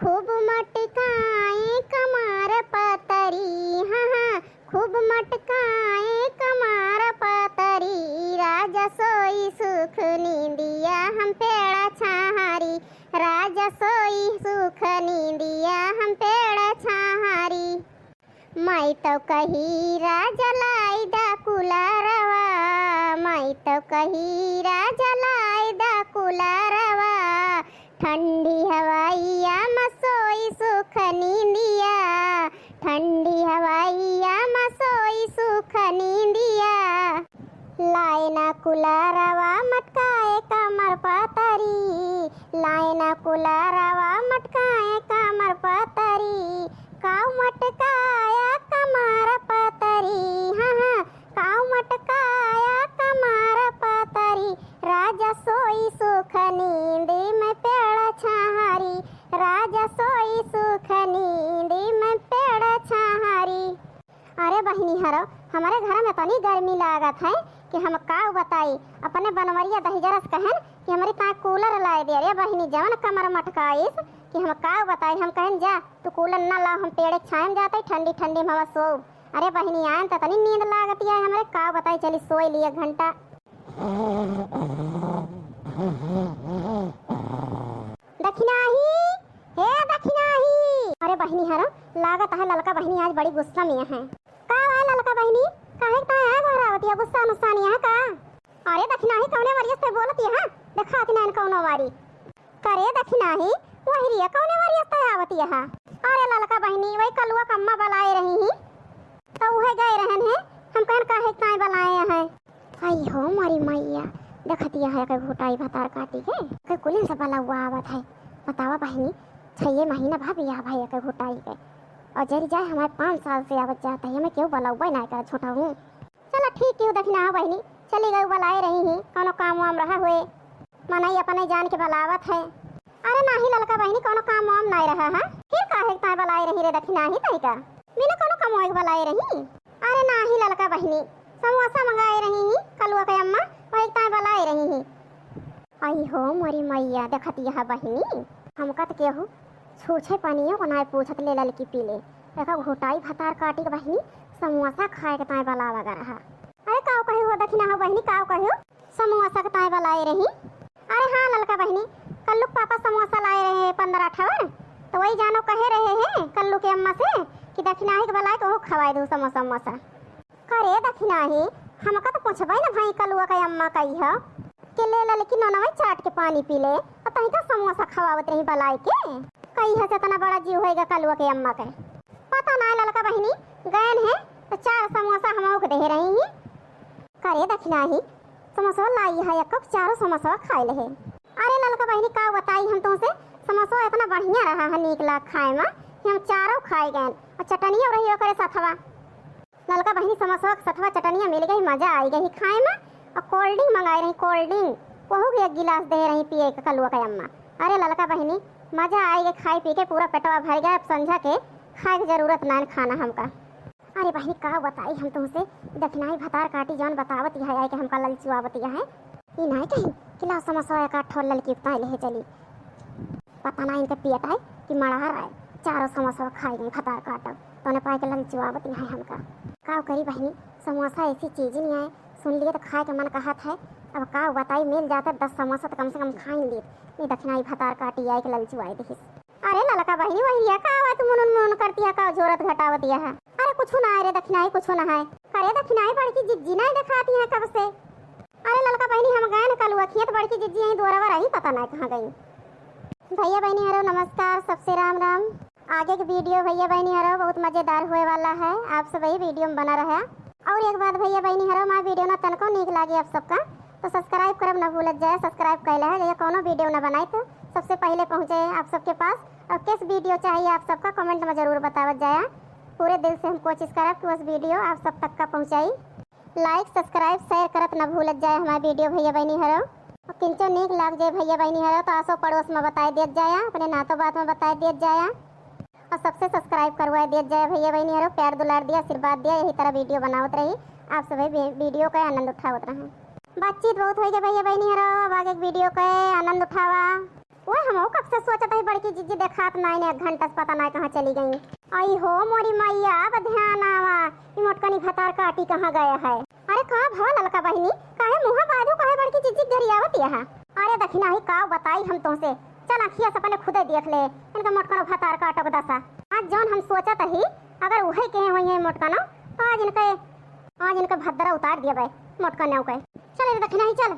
खूब मटकाए कमर पतरी, हाँ हाँ खूब मटकाए कमर पतरी, राजा सोई सुख नींदिया हम पेड़ा छाहारी, राजा सोई सुख नींदिया हम पेड़ा छाहारी। मैं तो कही राजा लाई दा कुलारवा, मैं तो कही राजा लाई दा कुलारवा, ठंडी हवाइया मसोई सुख नींदिया, ठंडी हवाइया मसोई सुख नींदिया। लाए ना कुलारवा मटकाए कमर पतरी, लाए ना कुलारवा मटकाए कमर पतरी, काऊ मटकाया कमर पतरी, हाँ हाँ काऊ मटकाया कमर पतरी, राजा सोई सुख नींदी मैं पेड़ छाहारी, राजा सोई सुख नींदी मैं पेड़ छाहारी। अरे बहनी हरो हमारे घर में तनी गर्मी लागत है कि हम काऊ बताई अपने बनवरिया दहिजरस कहन कि हमारी ता कूलर लाए दे। अरे बहनी जवन कमर मटकाइस कि हम काऊ बताई, हम कहन जा तू कूलर ना ला, हम पेड़ छाएम जाते ठंडी ठंडी हवा सो। अरे बहनी आयन तो तनी नींद लागती है हमारे, काऊ बताई चली सोई लिए घंटा। दखिनाही हे दखिनाही। अरे बहनी हरो लागत है ललका बहनी आज बड़ी गुस्सा में है। का है ललका बहनी काहे ता है घरावती है गुस्सा नुसानी है का? अरे दखिनाही कौने वारियस से बोलती है दिखाती ना कौनो वारी करे दखिनाही वही रिया कौने वारियस से आवती है। अरे ललका बहनी वही कलुआ कम्मा बलाए रही ही तो वह गए रहन है, हम कहन काहे ताए बलाए हैं। आई हो मारी मैया देखती है के घोटाई भतार काटी के कुलिन से बला हुआ आवत है। बतावा बहनी 6 महीना भाभी आ भाई के घोटाई के और जरी जाए हमारे 5 साल से आवत जाता है, मैं क्यों बलाऊ ना कर छोटा हूँ। चलो ठीक क्यों दखना बहनी चली गई बलाए रही ही कोनो काम वाम रहा हुए मनाई अपने जान के बलावत है। अरे नाही ललका बहनी कोनो काम वाम नहीं रहा है, फिर काहे ताए बलाई रही रे दखना ही तई का बिना कोनो काम वाई बलाई रही। अरे नाही ललका बहनी समोसा मंगाए रही ही कलुआ के अम्मा वही ताए बलाई रही ही। आई हो मोरी मैया देखती है बहनी हमका तो केहू छूछे पानियों को ना पूछत ले ललकी पी ले देखा घोटाई भतार काटी के बहनी समोसा खाए के ताए बला लगा रहा। अरे काऊ कही हो दखिना हो बहनी काऊ कही हो समोसा के ताए बलाई रही। अरे हाँ ललका बहनी कल्लू पापा समोसा लाए रहे 15-18 तो वही जानो कहे रहे हैं कल्लू के अम्मा से कि दखिनाही के बलाए को खवाए दो समोसा समोसा। करे दखिनाही हमका तो पूछबे ना भाई कल्लुआ के अम्मा कही हो के ले ललकी नौनवा चाट के पानी पी ले और तही का समोसा खवावत रही बलाई के कही है इतना बड़ा जीव होएगा कल्लुआ के अम्मा के पता ना ललका बहनी गैन है तो 4 समोसा हम को दे रही ही। करे दखिनाही समोसा लाई है एक 4 समोसा खाए ले। अरे ललका बहनी का बताई हम तुमसे समोसा इतना बढ़िया रहा है नीक लाग खाए में हम 4 खाए गए और चटनिया रही करे सथवा। ललका बहनी समोसा सथवा चटनिया मिल गई मजा आई गई खाए में और कोल्ड ड्रिंक मंगाई रही कोल्ड ड्रिंक वहू भी 1 गिलास दे रही पिए के कलुआ के अम्मा। अरे ललका बहनी मजा आई गई खाई पी के पूरा पेटवा भर गया, अब समझा के खाए की जरूरत ना खाना हमका। अरे बहनी का बताई हम तुमसे दखनाई भतार काटी जौन बतावत है आई के हमका ललचुआवत है ई नहीं कहीं किला समोसा का ठोल ललकी ताई ले चली पता ना इनके पियत है कि मड़ा रहा 4 समोसा खाई गई भतार काटब तो ने पाए के ललचुआवत है हमका। का करी बहनी समोसा ऐसी चीज नहीं है सुन लिए तो खाए के मन कहत है। अब का बताई मिल जाता 10 समोसा तो कम से कम खा ही लिए ये दखनाई भतार काटी आई के ललचुआई देखिस। अरे ललका बहनी वही है का तुम मुन करती है का जोरत घटावती है। अरे कुछ ना रे दखनाई कुछ ना है करे दखनाई बड़की जिज्जी नहीं दिखाती है कब से। अरे ललका बहनी हम गए न कल खेत बड़की जिज्जी यहीं दोरवा रही पता नहीं कहाँ गई। भैया बहनी हरो नमस्कार सबसे राम राम। आगे की वीडियो भैया बहनी हरो बहुत मजेदार होए वाला है, आप सब वही वीडियो में बना रहा। और एक बात भैया बहनी हरो माँ वीडियो ना तनको नीक लागे आप सबका तो सब्सक्राइब करब न भूलत जाए। सब्सक्राइब कैला है जैसे कोनो वीडियो न बनाए तो सबसे पहले पहुँचे आप सबके पास। और किस वीडियो चाहिए आप सबका कमेंट में ज़रूर बतावत जाए। पूरे दिल से हम कोशिश करब कि उस वीडियो आप सब तक का पहुँचाई। लाइक सब्सक्राइब शेयर करत न भूलत जाए हमारे वीडियो भैया बहनी हरो। और किंचो नीक लाग जाए भैया बहनी हरो तो आसो पड़ोस में बताए दियत जाए, अपने नातों बात में बताए दियत जाए और सबसे सब्सक्राइब करवाए दियत जाए भैया बहनी हरो। प्यार दुलार दिया आशीर्वाद दिया यही तरह वीडियो बनावत रही आप सभी वीडियो का आनंद उठावत रहें। बातचीत बहुत हो गई भैया बहनी हरो, अब आगे वीडियो का आनंद उठावा। वो हम कब से सोचत है बड़की जीजी देखात नहीं ने, 1 घंटा से पता नहीं कहाँ चली गई। आई हो मोरी मैया, अब ध्यान आवा ई मोटकनी भतार काटी कहाँ गया है। अरे का भवा ललका बहिनी, काहे मुंह बाजू काहे बड़की जीजी घर आवत है। अरे दखिना ही का बताई हम तुमसे, चल अखिया से अपने खुदे देख ले इनका मोटकनो भतार काटो दसा। आज जौन हम सोचत ही अगर वही कहे हुई है मोटकनो तो आज इनका भद्रा उतार दिया भाई मोटकनो के। चल दखिना ही चल।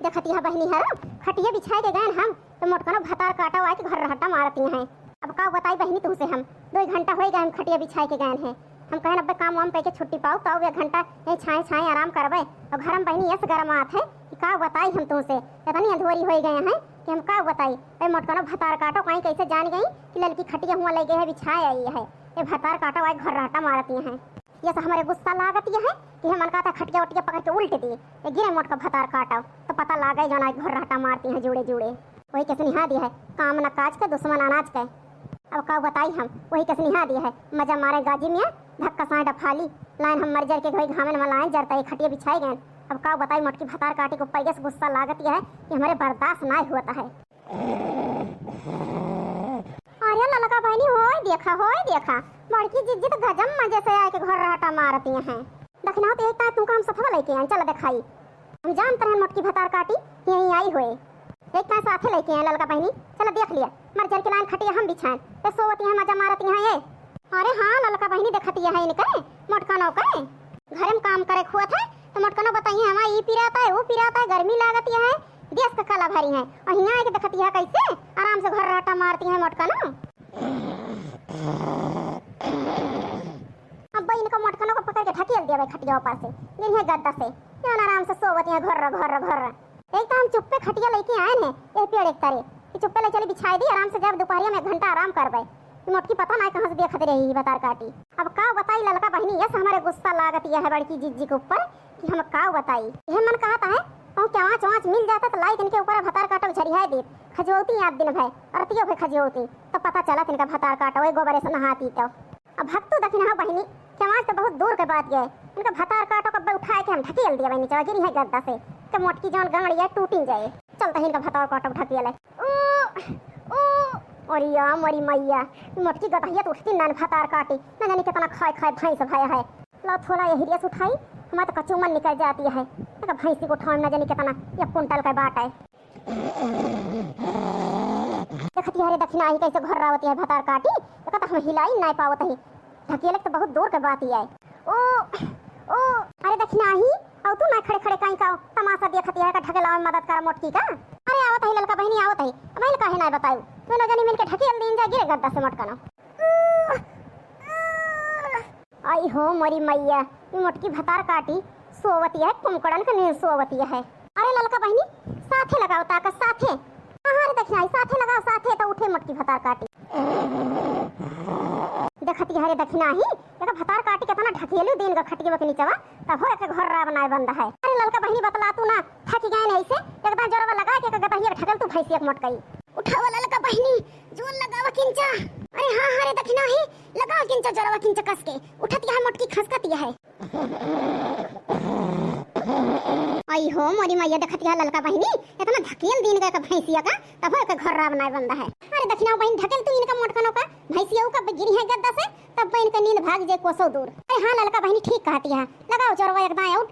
देखती है बहनी है खटिया बिछाए के गए हम तो मोटकनो भतार काटा हुआ के घर रहटा मारती हैं। अब का बताई बहनी तुमसे, हम 2 घंटा हो गए हम खटिया बिछाए के गए हैं। हम कहें अब काम वाम पे के छुट्टी पाओ तो 1 घंटा यहीं छाए छाए आराम करबे और घर में बहनी ऐसे गरमात है कि का बताई हम तुमसे, इतनी अंधोरी हो गए हैं कि हम का बताई। भाई मोटकनो भतार काटो कहीं कैसे जान गई कि लड़की खटिया हुआ लगे है बिछाए आई है। ये भतार काटो हुआ घर रहटा मारती हैं। ये तो हमारे गुस्सा लागत ये है कि हम मनका था खटिया उटिया पकड़ के उल्ट दी, ये गिरे मोट का भतार काटा तो पता लागे जो ना घर रहटा मारती हैं जुड़े जुड़े। वही कैसे निहा दिया है काम न काज के दुश्मन अनाज के। अब का बताई हम वही कैसे निहा दिया है मजा मारे गाजी में धक्का साए डफाली लाइन हम मर जर के वही घामे में लाइन जरता है खटिया बिछाई गए। अब का बताई मोटकी भतार काटी को पैसे से गुस्सा लागत यह है कि हमारे बर्दाश्त ना होता है। अरे ललका बहनी होय देखा बड़की जीजी तो गजब मजे से आके घर रहटा मारती हैं। दखना तो एक तुमको हम सफा लेके आए, चल दिखाई। हम जानते हैं मोटकी भतार काटी यहीं आई हुए एक का साथे लेके आए ललका बहनी, चल देख लिया मर्जर के लाइन खटिया हम बिछाएं तो सोवती हैं मजा मारती हैं ये। अरे हाँ ललका बहनी देखती है इनके मोटकनो के घर में काम करे खुआ था तो मोटकनो बताइए हमारा ये पिराता है वो पिराता है गर्मी लागती है देश का काला भारी है और यहाँ आके देखती है कैसे आराम से घर रहटा मारती है मोटकनो। अब इनका मोटकनो को पकड़ के ढकेल दिया भाई खटिया ऊपर से दिन है गद्दा से आराम से सोवती है घर। एक तो हम चुप्पे खटिया लेके आए हैं ये पेड़ एक तारे कि चुप्पे ले चली बिछाई दी आराम से जब दोपहरिया में 1 घंटा आराम करबे। मोटकी पता ना कहाँ से देखते रही भतार काटी। अब का बताई ललका बहनी यस हमारे गुस्सा लागत यह है बड़की जीजी के ऊपर कि हम का बताई। यह मन कहता है कहूँ क्या वाँच मिल जाता तो लाई इनके ऊपर भतार काटो झरिया दे खजोती याद दिन भाई अरतियों भाई खजोती तो पता चला इनका भतार काटो वही गोबरे से नहाती। तो अब भक्तु दखिना बहनी क्या तो बहुत दूर के बात गए इनका भतार काटो कब उठाए के हम ढकेल दिया बहनी चला गिरी है गद्दा से तो मोटकी जौन गंगड़िया टूटी जाए चलता है इनका भतार काटो ढकेल और या मोरी मैया मोटकी गदहिया तो उठती नन भतार काटी न जाने कितना खाए भैंस भाया है। लो थोड़ा ये हिरिया उठाई हमारे तो कचूमन निकल जाती है तो भैंसी को उठाने न जाने कितना 1 कुंटल का बाट है। देखती है दक्षिणा ही कैसे घर रावती है भतार काटी तो हम हिलाई नहीं पावत ही ढकेले तो बहुत दूर के बात ही है। ओ अरे दक्षिणा ही और तू ना खड़े कहीं का तमाशा देखती है का ढकेला में मदद कर मोटकी का। अरे आवत है ललका बहनी आवत है अब इन काहे ना बताई तू न जानी मिलके ढकेल दिन जा गिरे गद्दा से मोटकनो। आई हो मोरी मैया ये मोटकी भतार काटी सोवती है कुमकड़न के नींद सोवती है। अरे ललका बहनी साथे लगाओ ताकत साथे हाँ दक्षिणा साथे लगाओ साथे तो उठे मोटकी भतार काटी। देखती है दक्षिणा ही एक भतार काटी कितना ढकेलू दिन का खटिया के नीचवा तब हो एक घर रा बनाए बंदा है। अरे ललका बहनी बतला तू ना थक गए नहीं से एकदम जोरवा लगा के गदहिया ढकेल तू भैंसिया के मोटकई उठावा ललका बहनी जोर लगावा किंचा। अरे हाँ रे दक्षिणा ही लगाओ किंचा जोरवा किंचा कस के उठती है मोटकी खसकती है। आई हो मोरी मैया देखती है ललका बहनी इतना ढकेल दिन का भैंसिया का तब हो एक घर रा बनाए बंदा है। अरे दक्षिणा बहनी ढकेल तू इनका मोटकनो का भैंसिया का गिरी है गद्दा से तब बहन का नींद भाग जाए कोसों दूर। अरे हाँ ललका बहनी ठीक कहती है लगाओ जोरवा एकदम आउट।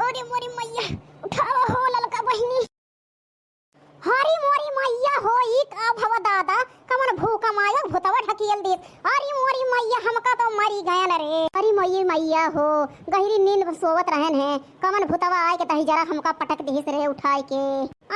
ओरे मोरी मैया उठावा हो ललका बहनी। हरी मोरी मैया हो ई का भव दादा कमन भूखा माया भूतवा ढकेल दे। हरी मोरी मैया हमका तो मरी गयन रे। हरी मोरी मैया हो गहरी नींद में सोवत रहन है कमन भूतवा आए के तही जरा हमका पटक दिस रे उठाए के।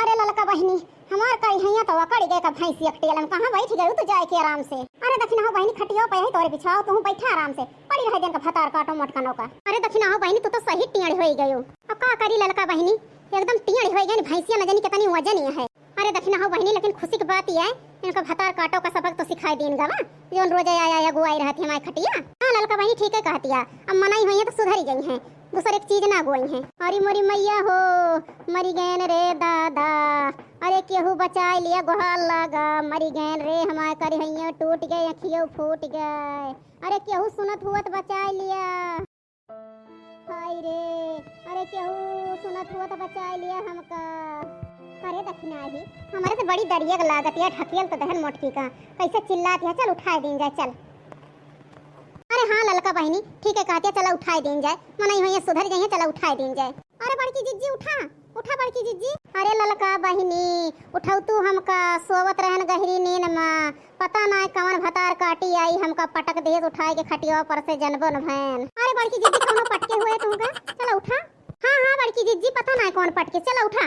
अरे ललका बहनी हमार कई हैया तो कड़ गए का भैंसी अकटेल में कहां बैठ गए तो जाए के आराम से। अरे दक्षिणा हो बहनी खटियो पे है तोरे बिछाओ तू बैठा आराम से पड़ी रह दिन का भतार काटो मोटकनो का। अरे दक्षिणा हो बहनी तू तो सही टियाड़ी होई गयो अब का करी ललका बहनी एकदम टियाड़ी होई गई भैंसिया न जानी कितनी वजन है। अरे दक्षिणा हो बहनी लेकिन खुशी की बात यह है इनका भतार काटो का सबक तो सिखाई दिन गवा जो रोज आया गुआई रहती हमारी खटिया। हाँ ललका बहनी ठीक है कहती है अब मनाई हुई है तो सुधरी गई है दूसर एक चीज ना गोई है। अरे मोरी मैया हो मरी गैन रे दादा अरे केहू बचाई लिया गोहाल लगा मरी गैन रे हमारे करी हैया टूट गए अखियों फूट गए। अरे केहू सुनत हुआ तो बचा लिया। हाय रे, अरे केहू सुनत हुआ तो बचा लिया हमका। अरे दखिनाही, हमारे तो बड़ी दरिया लागत है, ढकियल तो दहन मोटकी का कैसे चिल्लाती है। चल उठाए दिन जाए चल। अरे हाँ ललका बहनी ठीक है कहती है, चला उठाए दिन जाए। मनाई हो सुधर जाइए, चला उठाए दिन जाए। अरे बड़की जिज्जी उठा उठा बड़की जिज्जी। अरे ललका बहनी उठाऊ तू हमका सोवत रहन गहरी नींद में, पता ना कवन भतार काटी आई हमका पटक दे उठाए के खटिया पर से जनबो न भैन। अरे बड़की जिज्जी कौन पटके हुए तुमका, चला उठा। हाँ हाँ बड़की जिज्जी पता ना कौन पटके, चला उठा।